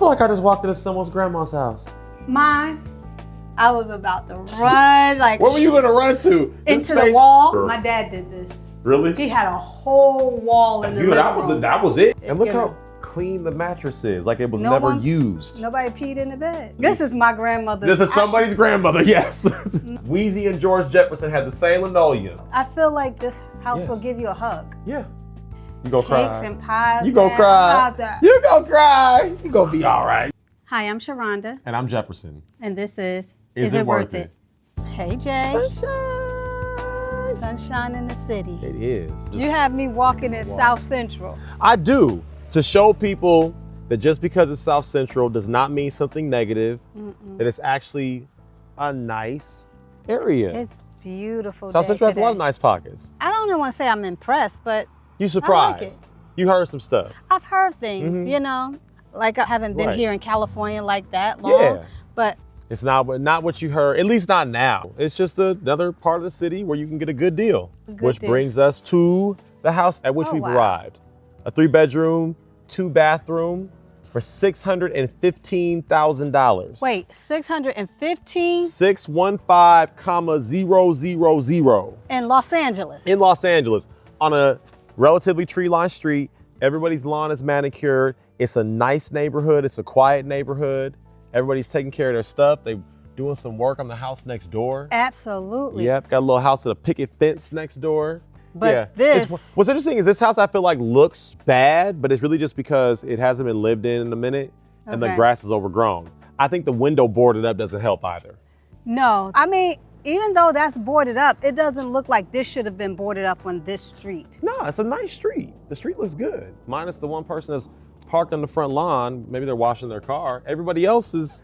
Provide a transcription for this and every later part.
feel like I just walked into someone's grandma's house. Mine, I was about to run. Like, where were you gonna run to? Into the wall. My dad did this. Really? He had a whole wall in the living room. That was it. And look how clean the mattress is. Like it was never used. Nobody peed in the bed. This is my grandmother. This is somebody's grandmother, yes. Wheezy and George Jefferson had the same linoleum. I feel like this house will give you a hug. Yeah. You go cry. Cakes and pies. You go cry. You go cry. You gonna be all right. Hi, I'm Sharonda. And I'm Jefferson. And this is It Worth It? Hey, Jay. Sunshine. Sunshine in the city. It is. You have me walking in South Central. I do. To show people that just because it's South Central does not mean something negative, that it's actually a nice area. It's beautiful. South Central has a lot of nice pockets. I don't want to say I'm impressed, but you surprised. I like it. You heard some stuff. I've heard things, you know, like I haven't been here in California like that long, but it's not what you heard, at least not now. It's just another part of the city where you can get a good deal. Which brings us to the house at which we've arrived. A 3-bedroom, 2-bathroom for $615,000. Wait, 615? 615,000. In Los Angeles. In Los Angeles, on a relatively tree-lined street. Everybody's lawn is manicured. It's a nice neighborhood. It's a quiet neighborhood. Everybody's taking care of their stuff. They're doing some work on the house next door. Absolutely. Yep, got a little house with a picket fence next door. But what's interesting is this house I feel like looks bad, but it's really just because it hasn't been lived in a minute and the grass is overgrown. I think the window boarded up doesn't help either. No, I mean, even though that's boarded up, it doesn't look like this should have been boarded up on this street. No, it's a nice street. The street looks good, minus the one person that's parked on the front lawn. Maybe they're washing their car. Everybody else is.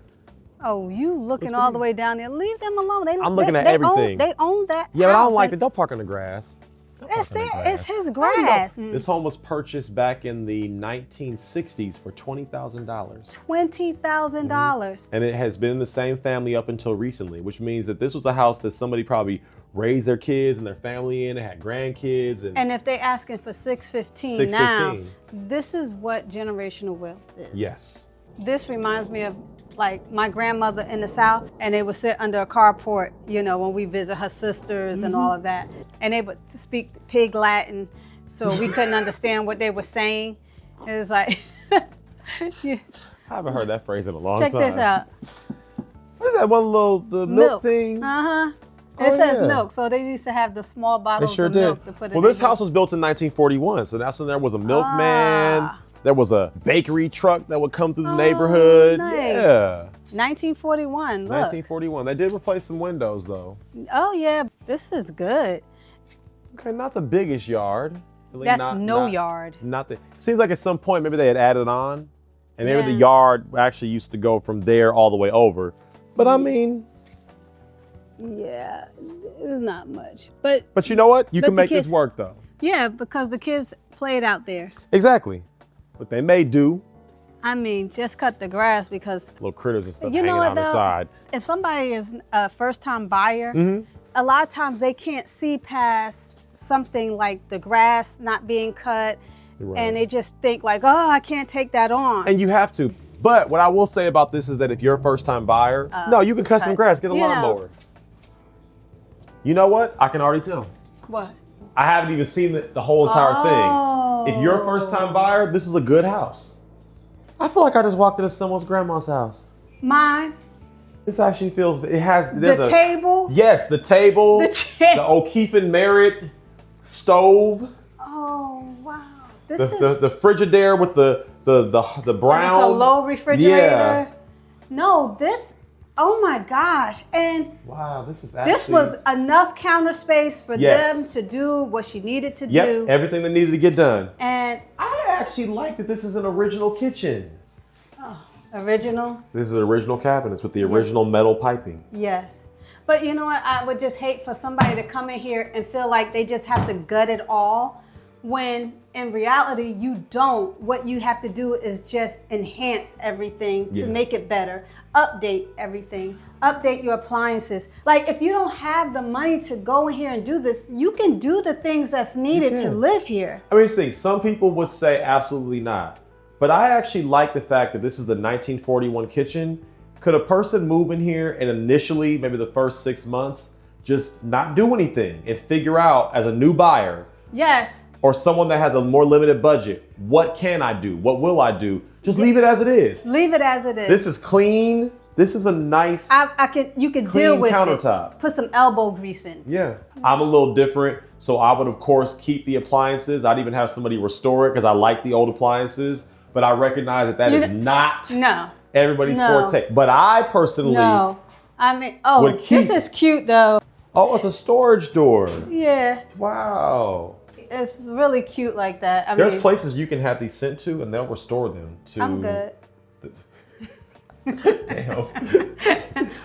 Oh, you looking all the way down there. Leave them alone. I'm looking at everything. They own that Yeah, house. but I don't like it. Don't park on the grass. It's his grass. This home was purchased back in the 1960s for $20,000. $20,000. And it has been in the same family up until recently, which means that this was a house that somebody probably raised their kids and their family in. It had grandkids. And if they're asking for $615 now, this is what generational wealth is. Yes. This reminds me of like my grandmother in the South, and they would sit under a carport, you know, when we visit her sisters and all of that. And they would speak pig Latin, so we couldn't understand what they were saying. It was like, I haven't heard that phrase in a long time. Check this out. What is that one little, the milk thing? It says milk, so they used to have the small bottles of milk to put in. Well, this house was built in 1941, so that's when there was a milkman. There was a bakery truck that would come through the neighborhood. Nice. Yeah. 1941, look. 1941. They did replace some windows, though. Oh, yeah. This is good. Okay, not the biggest yard. That's no yard. Seems like at some point maybe they had added on, and maybe the yard actually used to go from there all the way over. But I mean... Yeah, it's not much. But you know what? You can make this work, though. Yeah, because the kids played out there. Exactly. But they may do. I mean, just cut the grass because... Little critters and stuff hanging on the side. If somebody is a first-time buyer, a lot of times they can't see past something like the grass not being cut, and they just think like, oh, I can't take that on. And you have to. But what I will say about this is that if you're a first-time buyer, no, you can cut some grass, get a lawnmower. You know what? I can already tell. What? I haven't even seen the whole entire thing. If you're a first-time buyer, this is a good house. I feel like I just walked into someone's grandma's house. Mine. This actually feels, it has, the table? Yes, the table, the O'Keefe and Merritt stove. Oh, wow. The Frigidaire with the brown. It's a low refrigerator. Yeah. No, oh my gosh. And wow, this was enough counter space for them to do what she needed to do. Everything that needed to get done. And I actually like that this is an original kitchen. Oh, original? This is original cabinets with the original metal piping. Yes. But you know what? I would just hate for somebody to come in here and feel like they just have to gut it all, when in reality, you don't. What you have to do is just enhance everything to make it better. Update everything. Update your appliances. Like, if you don't have the money to go in here and do this, you can do the things that's needed to live here. I mean, some people would say absolutely not. But I actually like the fact that this is the 1941 kitchen. Could a person move in here and initially, maybe the first 6 months, just not do anything and figure out as a new buyer? Yes. Or someone that has a more limited budget, what can I do? What will I do? Just leave it as it is. Leave it as it is. This is clean. This is a nice, you could clean deal with countertop. it. Put some elbow grease in. Yeah, I'm a little different. So I would, of course, keep the appliances. I'd even have somebody restore it because I like the old appliances. But I recognize that is not everybody's forte. But I personally would keep. This is cute though. Oh, it's a storage door. Yeah. Wow. It's really cute like that. There's places you can have these sent to and they'll restore them to. I'm good. Damn.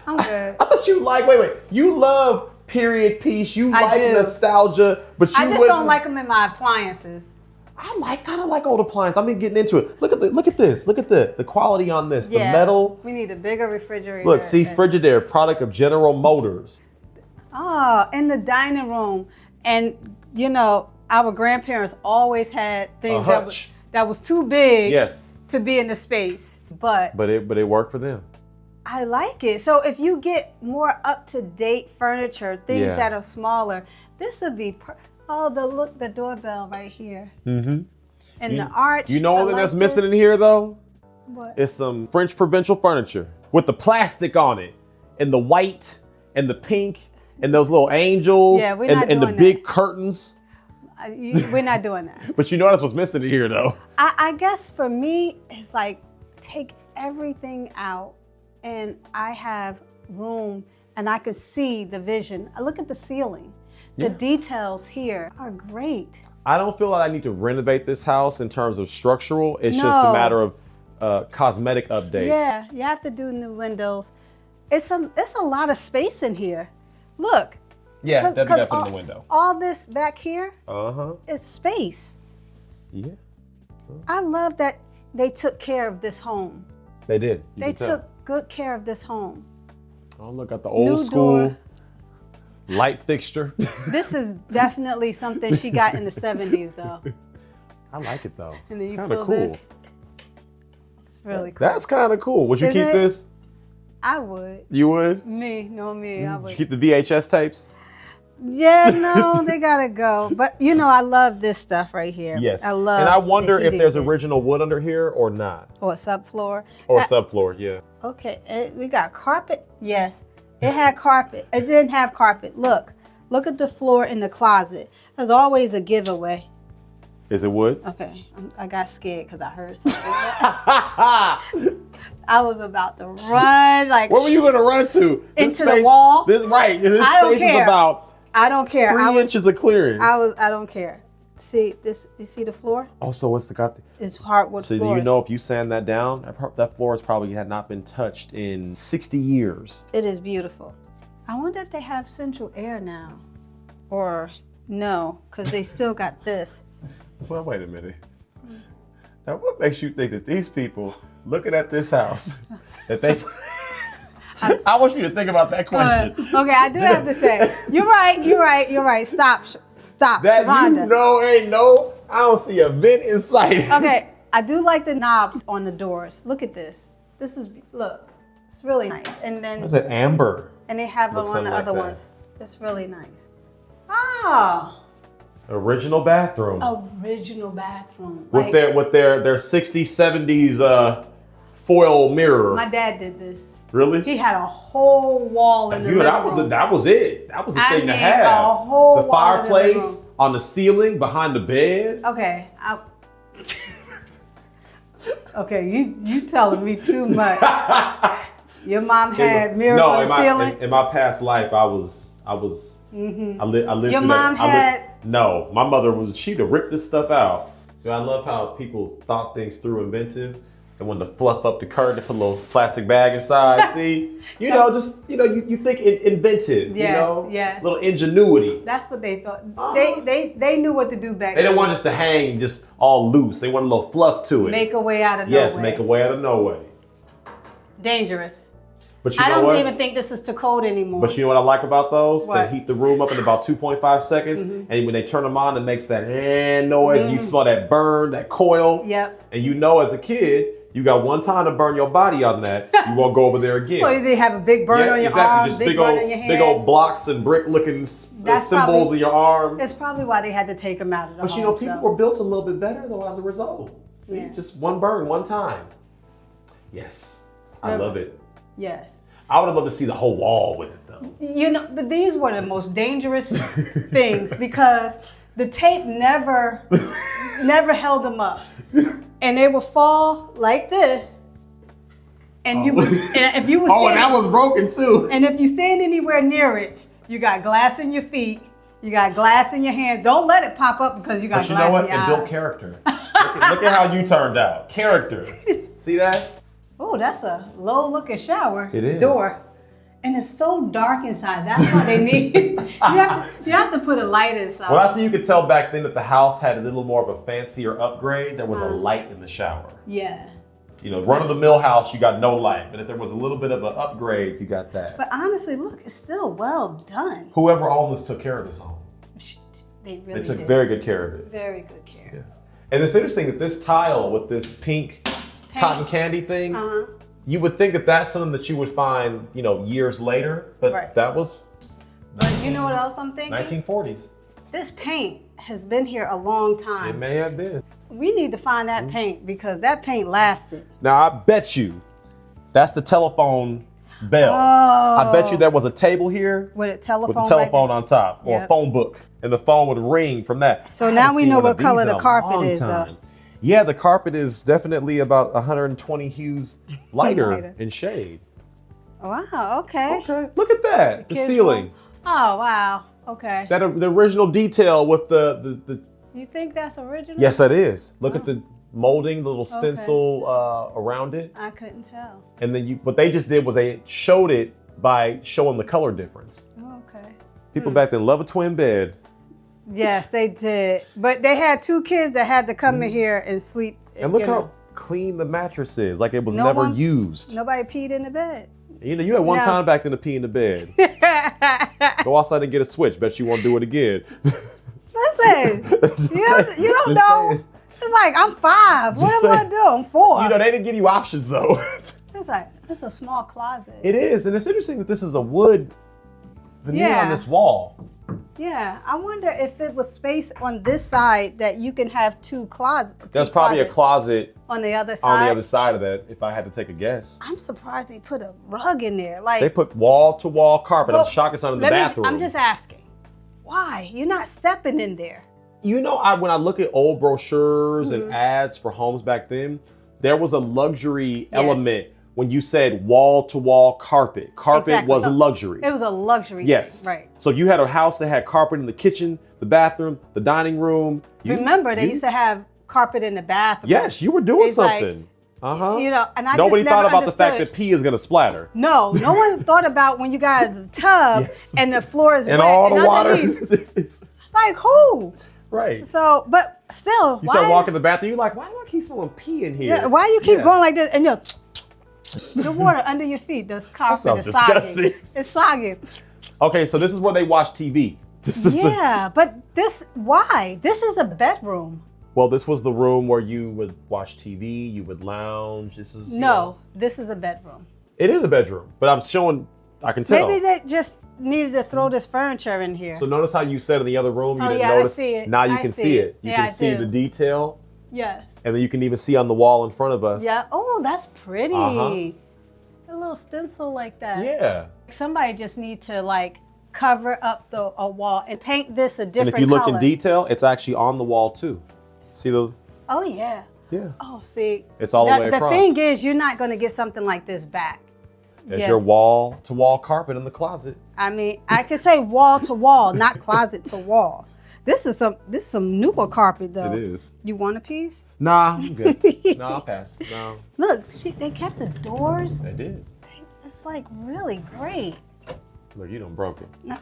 I'm good. I thought you wait. You love period piece. You like nostalgia, but I just don't like them in my appliances. I kind of like old appliances. I've been getting into it. Look at this. Look at the quality on this. The metal. We need a bigger refrigerator. Look, see, Frigidaire, product of General Motors. Oh, in the dining room. And you know, our grandparents always had things that was too big to be in the space. But it worked for them. I like it. So if you get more up-to-date furniture, things that are smaller, this would be the doorbell right here. Mm-hmm. And the arch. You know one thing that's missing in here though? What? It's some French provincial furniture with the plastic on it and the white and the pink and those little angels and the big curtains. We're not doing that. But you know that's what's missing in here though. I guess for me, it's like take everything out and I have room and I can see the vision. Look at the ceiling. The details here are great. I don't feel like I need to renovate this house in terms of structural. It's just a matter of cosmetic updates. Yeah, you have to do new windows. It's a lot of space in here. Look. Yeah, that'd be that in the window. All this back here is space. Yeah. I love that they took care of this home. They did. They took good care of this home. Oh, look at the old school light fixture. This is definitely something she got in the 70s, though. I like it, though. And then it's kind of cool. It's really cool. That's kind of cool. Would you keep this? I would. You would? Me, I would. Would you keep the VHS tapes? Yeah, no, they gotta go. But you know, I love this stuff right here. Yes. I love. And I wonder if there's original wood under here or not. Or subfloor. Or subfloor, yeah. Okay, we got carpet. Yes, it had carpet. It didn't have carpet. Look at the floor in the closet. There's always a giveaway. Is it wood? Okay, I got scared because I heard something. I was about to run. Like, where were you gonna run to? Into the wall. This space is about. I don't care. 3 inches of clearance. I don't care. See this? You see the floor? Oh, so what's It's hardwood floor. So do you know if you sand that down, that floor has probably had not been touched in 60 years. It is beautiful. I wonder if they have central air now, or no, because they still got this. Well, wait a minute. Now, what makes you think that these people looking at this house that they? I want you to think about that question. Okay, I do have to say, you're right. Stop, that Rhonda. I don't see a vent in sight. Okay, I do like the knobs on the doors. Look at this. Look, it's really nice. And then that's an amber. And they have it on the other ones. It's really nice. Ah. Original bathroom. With their 60s, 70s foil mirror. My dad did this. Really? He had a whole wall in the living room. That was it. That was the thing to have. A whole the fireplace on the ceiling behind the bed. Okay. Okay, you telling me too much. Your mom had mirror on the ceiling? In my past life, I lived. Your mom had. No, my mother she'd have ripped this stuff out. So I love how people thought things through, inventive. They wanted to fluff up the curtain, put a little plastic bag inside. See, you think inventive. Yeah. Little ingenuity. That's what they thought. They knew what to do back then. They didn't want us to hang just all loose. They wanted a little fluff to it. Make a way out of nowhere. Yes, make a way out of nowhere. Dangerous. But you I know don't what? even think this is too cold anymore. But you know what I like about those? What? They heat the room up in about 2.5 seconds. And when they turn them on, it makes that noise. You smell that burn, that coil. Yep. And you know as a kid, you got one time to burn your body on that. You won't go over there again. Well, they have a big burn on your arm, Just big burn on your hand. big old blocks and brick-looking symbols in your arm. That's probably why they had to take them out of the home. But you know, people were built a little bit better though as a result. See, just one burn, one time. Yes, I love it. Yes. I would have loved to see the whole wall with it though. You know, but these were the most dangerous things because the tape never held them up. And they would fall like this. And you would, and if you were and that was broken too. And if you stand anywhere near it, you got glass in your feet, you got glass in your hands. Don't let it pop up because you got glass in your eyes. But you know what? It built character. Look at how you turned out. Character. See that? Oh, that's a low looking shower. It is. Door. And it's so dark inside. That's why they need you have to put a light inside. Well, I see you could tell back then that the house had a little more of a fancier upgrade. There was a light in the shower. Yeah. You know, run-of-the-mill house, you got no light. But if there was a little bit of an upgrade, you got that. But honestly, look, it's still well done. Whoever owned this took care of this home. They really They took did. very good care of it. Very good care. Yeah. And it's interesting that this tile with this pink cotton candy thing, you would think that that's something that you would find, you know, years later. But that was But you know what else I'm thinking? 1940s. This paint has been here a long time. It may have been. We need to find that paint because that paint lasted. Now, I bet you that's the telephone bell. Oh. I bet you there was a table here With a telephone. with the telephone on top or a Yep. phone book, and the phone would ring from that. So now we know what color the carpet is, though. Yeah, the carpet is definitely about 120 hues lighter in shade. Wow, okay. Okay, look at that. The Kids ceiling. room. Oh, wow. Okay. That the original detail with the You think that's original? Yes, that is. Look at the molding, the little stencil around it. I couldn't tell. And then what they just did was they showed it by showing the color difference. Oh, okay. People back then love a twin bed. Yes, they did. But they had two kids that had to come in here and sleep. And look how clean the mattress is, like it was No never one- used. Nobody peed in the bed. You know, you had one time back then to pee in the bed. Go outside and get a switch. Bet you won't do it again. Listen, you don't know. It's like, I'm 5. What am I going to do? I'm 4. You know, they didn't give you options though. It's like, it's a small closet. It is, and it's interesting that this is a wood veneer on this wall. Yeah, I wonder if it was space on this side that you can have two closets. There's probably a closet on the other side. On the other side of that, if I had to take a guess. I'm surprised they put a rug in there. Like they put wall-to-wall carpet. I'm shocked it's not in the bathroom. I'm just asking, why? You're not stepping in there. You know, when I look at old brochures and ads for homes back then, there was a luxury element when you said wall-to-wall carpet. Carpet was a luxury. It was a luxury. Yes. Thing, right. So you had a house that had carpet in the kitchen, the bathroom, the dining room. Remember, they used to have carpet in the bathroom. Yes, you were doing something. You know, and nobody just thought never about the fact that pee is gonna splatter. No one thought about when you got a tub and the floor is and wet all the water. Like who? Right. So, but still, you start walking the bathroom. You're like, why do I keep smelling pee in here? Yeah, why you keep going like this? And you're the water under your feet. The carpet is soggy. It's soggy. Okay, so this is where they watch TV. This is but why? This is a bedroom. Well, this was the room where you would watch TV, you would lounge. This is this is a bedroom. It is a bedroom, but I'm showing. I can tell. Maybe they just needed to throw this furniture in here. So notice how you said in the other room you didn't notice. I see it. Now you can see it. You can see the detail. Yes. And then you can even see on the wall in front of us. Yeah. Oh, that's pretty. A little stencil like that. Yeah. Somebody just need to like cover up a wall and paint this a different color. And if you look in detail, it's actually on the wall too. See the? Oh yeah. Yeah. Oh, see. It's all the way across. The thing is, you're not going to get something like this back. There's your wall-to-wall carpet in the closet. I mean, I could say wall-to-wall, not closet-to-wall. This is some newer carpet though. It is. You want a piece? Nah, I'm good. Nah, I'll pass. No. Look, they kept the doors. They did. It's like really great. Look, you done broke it. No.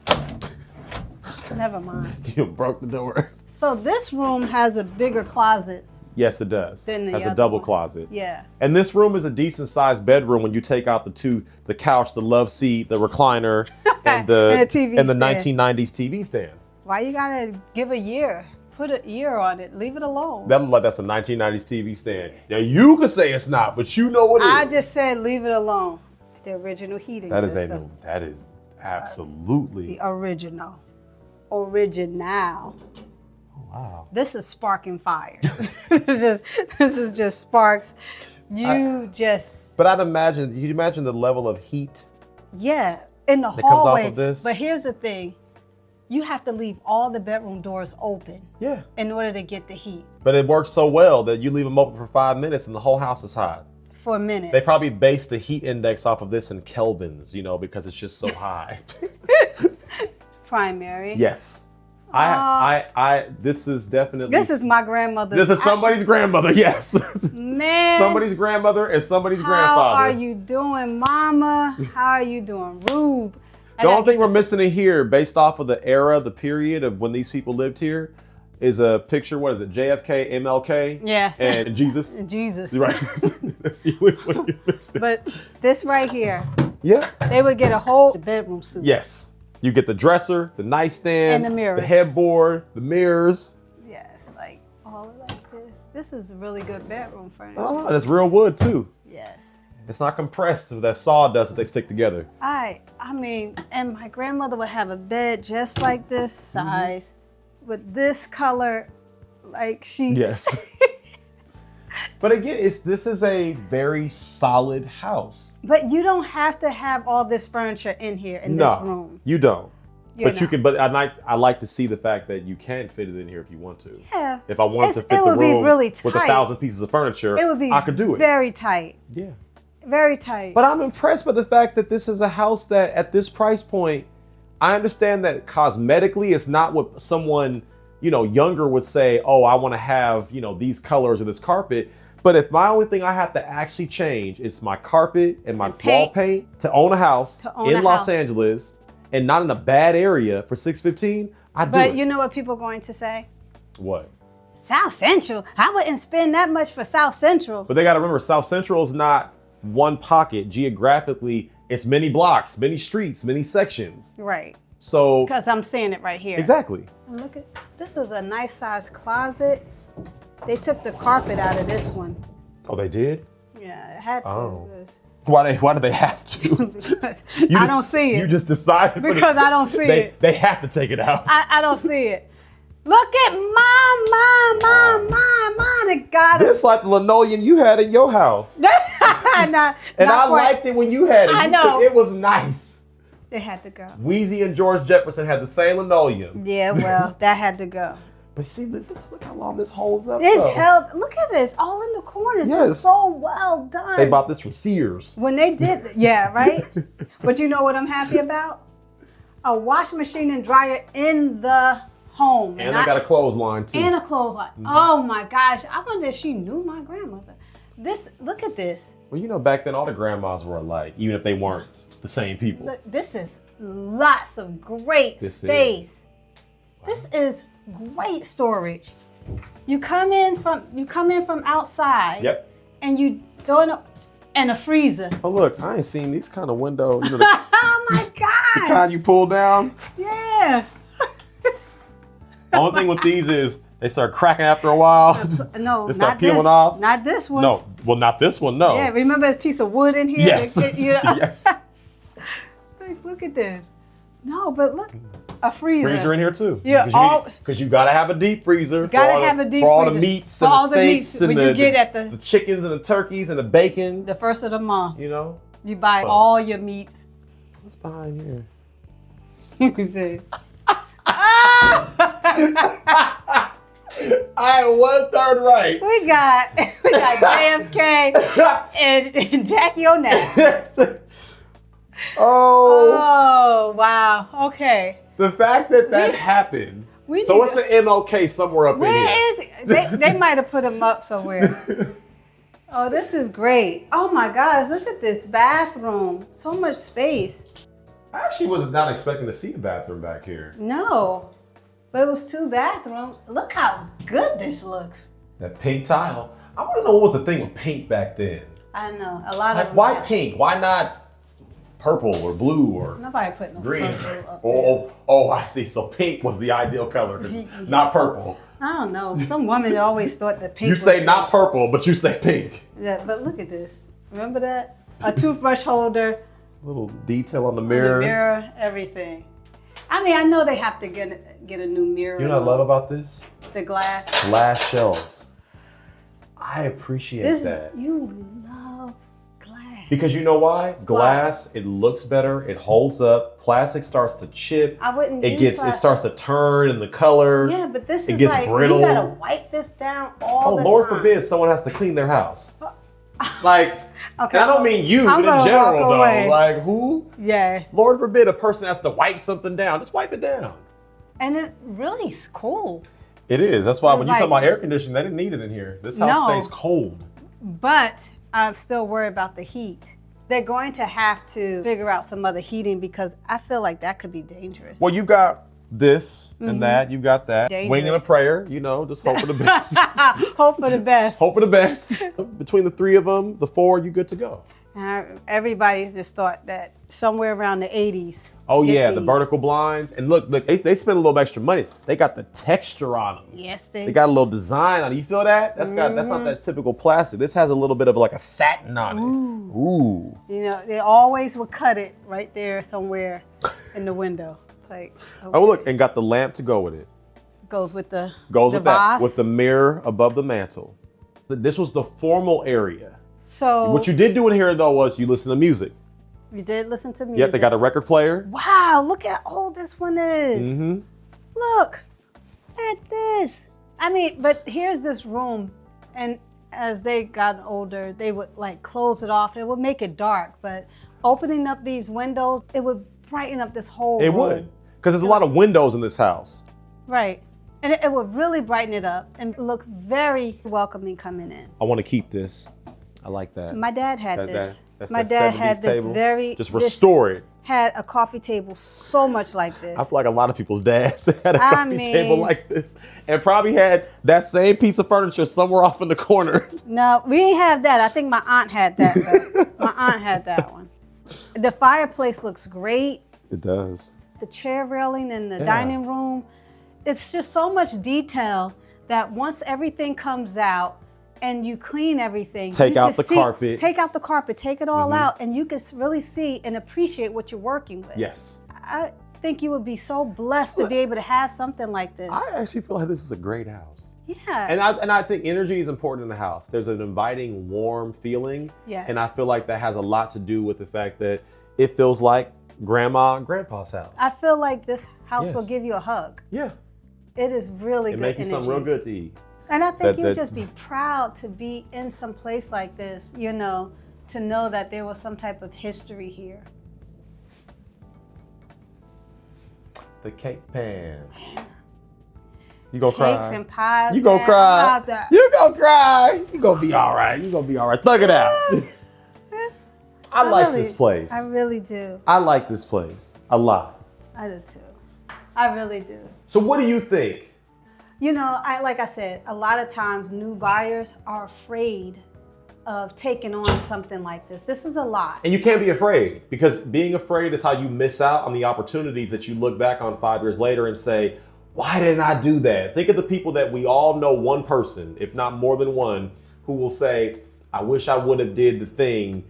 Never mind. You done broke the door. So this room has a bigger closets Yes, it does. Than the Has a other double one. closet. Yeah. And this room is a decent sized bedroom when you take out the couch, the love seat, the recliner, and the TV and the stand. 1990s TV stand. Why you gotta give a year? Put a year on it. Leave it alone. That's a 1990s TV stand. Now you could say it's not, but you know what it is. I just said leave it alone. The original heating system. That is absolutely. The original. Original. Wow. This is sparking fire. this is just sparks. But I'd imagine, you imagine the level of heat. Yeah, in the that comes hallway. off of this. But here's the thing. You have to leave all the bedroom doors open. Yeah. In order to get the heat. But it works so well that you leave them open for 5 minutes and the whole house is hot. For a minute. They probably base the heat index off of this in kelvins, because it's just so high. Primary. Yes. This is definitely. This is my grandmother. This is somebody's grandmother, yes. Man. Somebody's grandmother and somebody's grandfather. How are you doing, Mama? How are you doing, Rube? The only thing we're missing in here, based off of the era, the period of when these people lived here, is a picture. What is it? JFK, MLK, yeah, and Jesus. Jesus, right? That's the only one you're missing. But this right here, yeah, they would get a whole bedroom suite. Yes, you get the dresser, the nightstand, and the mirrors, the headboard, the mirrors. Yes, like all like this. This is really good bedroom furniture. Oh, and it's real wood too. Yes. It's not compressed with that sawdust that they stick together. I mean, and my grandmother would have a bed just like this size, with this color, like sheets. Yes. But again, this is a very solid house. But you don't have to have all this furniture in here in this room. You don't. You You can. But I like to see the fact that you can fit it in here if you want to. Yeah. If I wanted to fit the room with 1,000 pieces of furniture, I could do it. Very tight. Yeah. Very tight. But I'm impressed by the fact that this is a house that at this price point, I understand that cosmetically it's not what someone, younger would say, oh, I want to have, these colors or this carpet. But if my only thing I have to actually change is my carpet and my wall paint to own a house in Los Angeles and not in a bad area for $615, I'd do it. But you know what people are going to say? What? South Central? I wouldn't spend that much for South Central. But they got to remember, South Central is not one pocket. Geographically, it's many blocks, many streets, many sections. Right. So. Because I'm seeing it right here. Exactly. And look at, this is a nice sized closet. They took the carpet out of this one. Oh, they did? Yeah, it had to. Oh. Why do they have to? I don't see it. You just decided. Because I don't see it. They have to take it out. I don't see it. Look at mine. They got it. This like the linoleum you had in your house. not I liked it when you had it. I know. It was nice. It had to go. Weezy and George Jefferson had the same linoleum. Yeah, well, that had to go. But see, look how long this holds up. It's held. Look at this, all in the corners. Yes. It's so well done. They bought this from Sears. When they did, yeah, right? But you know what I'm happy about? A washing machine and dryer in the home. And I got a clothesline too. And a clothesline. Mm-hmm. Oh my gosh. I wonder if she knew my grandmother. Look at this. Well, back then all the grandmas were alike, even if they weren't the same people. Look, this is lots of great space. This is great storage. You come in from outside. Yep. And you go in a freezer. Oh look, I ain't seen these kind of windows. Oh my God. The kind you pull down. Yeah. The only thing with these is they start cracking after a while. No, they start peeling off. Not this one. No, well, not this one. No. Yeah, remember a piece of wood in here? Yes. Yes. Look at this. No, but look, a freezer. Freezer in here too. Yeah, because you gotta have a deep freezer. You gotta have a deep freezer for all the meats and the steaks and the chickens and the turkeys and the bacon. The first of the month. You buy all your meats. What's behind here? You can see. I was third right. We got JFK and Jackie Onassis. Oh wow. Okay. The fact that happened. So what's the MLK somewhere up in here? They might have put him up somewhere. Oh, this is great. Oh my gosh, look at this bathroom. So much space. I actually was not expecting to see a bathroom back here. No. But it was 2 bathrooms. Look how good this looks. That pink tile. I want to know what was the thing with pink back then. I know a lot Like, of. why pink? Why not purple or blue or Nobody put no green? purple up there. Oh, I see. So pink was the ideal color, not purple. I don't know. Some women always thought that pink. You say was not purple, but you say pink. Yeah, but look at this. Remember that? A toothbrush holder. Little detail on the The mirror. mirror, everything. I mean, I know they have to get a new mirror. You know what I love about this? The glass. Glass shelves. I appreciate that. You love glass. Because you know why? Glass, it looks better, it holds up. Plastic starts to chip. I wouldn't. It starts to turn in the color. Yeah, but this it is gets like brittle. you gotta wipe this down all the time. Lord forbid someone has to clean their house. Like, Okay, and I don't mean you, I'm but in gonna general walk though. away. Like who? Yeah, Lord forbid a person has to wipe something down. Just wipe it down. and it really is cool. It is. That's why when you Like- talk about air conditioning, they didn't need it in here. This house No. stays cold. But I'm still worried about the heat. They're going to have to figure out some other heating because I feel like that could be dangerous. Well, you got this and that. You got that. Dangerous. Wing and a prayer. You know, just hope for the best. Hope for the best. Hope for the best. Between the three of them, the four, you good to go. Everybody just thought that somewhere around the 80s. Oh yeah, the 50s. vertical blinds. And look, they spent a little extra money. They got the texture on them. Yes, They got a little design on it. You feel that? That's not that typical plastic. This has a little bit of like a satin on it. Ooh. You know, they always would cut it right there somewhere in the window. It's like, okay. Oh look, and got the lamp to go with it. Goes with the With that, vase. with the mirror above the mantle. This was the formal area. So What you did do in here though was you listen to music. you did listen to music. Yep, they got a record player. Wow, look at how old this one is. Mm-hmm. Look at this. I mean, but here's this room, and as they got older, they would like close it off. It would make it dark, but opening up these windows, it would brighten up this whole It room. would. Because there's a lot of windows in this house. Right. And it would really brighten it up and look very welcoming coming in. I want to keep this. I like that. My dad had this. That's My that dad 70s had this table. Just restore it. Had a coffee table so much like this. I feel like a lot of people's dads had a I coffee table mean- like this and probably had that same piece of furniture somewhere off in the corner. No, we didn't have that. I think my aunt had that. Though. My aunt had that one. The fireplace looks great. It does. The chair railing in the dining room. It's just so much detail that once everything comes out and you clean everything. Take you out can the carpet. Take out the carpet. Take it all out, and you can really see and appreciate what you're working with. Yes. I think you would be so blessed to be able to have something like this. I actually feel like this is a great house. Yeah. And I think energy is important in the house. There's an inviting, warm feeling. Yes. And I feel like that has a lot to do with the fact that it feels like grandma and grandpa's house. I feel like this house Yes. will give you a hug. Yeah. It is really It good make you energy. something real good to eat. And I think you'd that- just be proud to be in some place like this, you know, to know that there was some type of history here. The cake pan. You gonna cry? Cakes and pies. You gonna man. cry? I'm about to- You gonna cry? You gonna be all right. You gonna be all right. Thug it out. I like really- this place. I really do. I like this place a lot. I do too. I really do. So what do you think? You know, like I said, a lot of times new buyers are afraid of taking on something like this. This is a lot. And you can't be afraid, because being afraid is how you miss out on the opportunities that you look back on 5 years later and say, why didn't I do that? Think of the people that we all know, one person, if not more than one, who will say, I wish I would have did the thing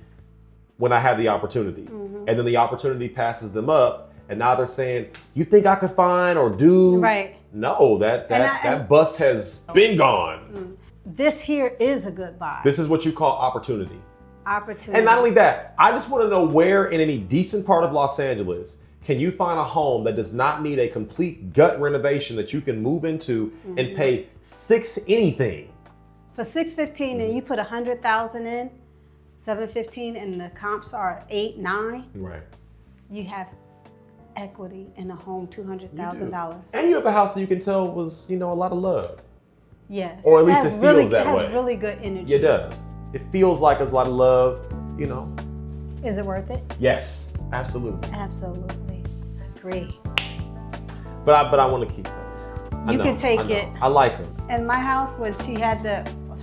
when I had the opportunity. And then the opportunity passes them up, and now they're saying, you think I could find or do? Right. No, that bus has been gone. This here is a good buy. This is what you call opportunity. Opportunity. And not only that, I just want to know where in any decent part of Los Angeles can you find a home that does not need a complete gut renovation that you can move into and pay anything. For $615 and you put $100,000 in, $715 and the comps are $8, $9, Right. you have equity in a home, $200,000. And you have a house that you can tell was, a lot of love. Yes. Or at least has it feels that has way. really good energy. It does. It feels like there's a lot of love, Is it worth it? Yes, absolutely. Absolutely. Agree. But I want to keep those. You can take it. I like them. In my house, when she had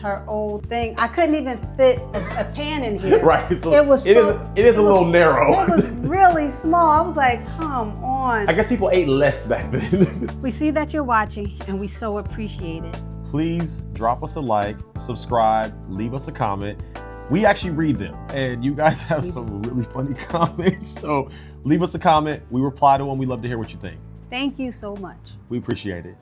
her old thing, I couldn't even fit a pan in here. Right. So it is a little narrow. It was really small. I was like, come on. I guess people ate less back then. We see that you're watching, and we so appreciate it. Please drop us a like, subscribe, leave us a comment. We actually read them, and you guys have some really funny comments. So leave us a comment. We reply to them. We love to hear what you think. Thank you so much. We appreciate it.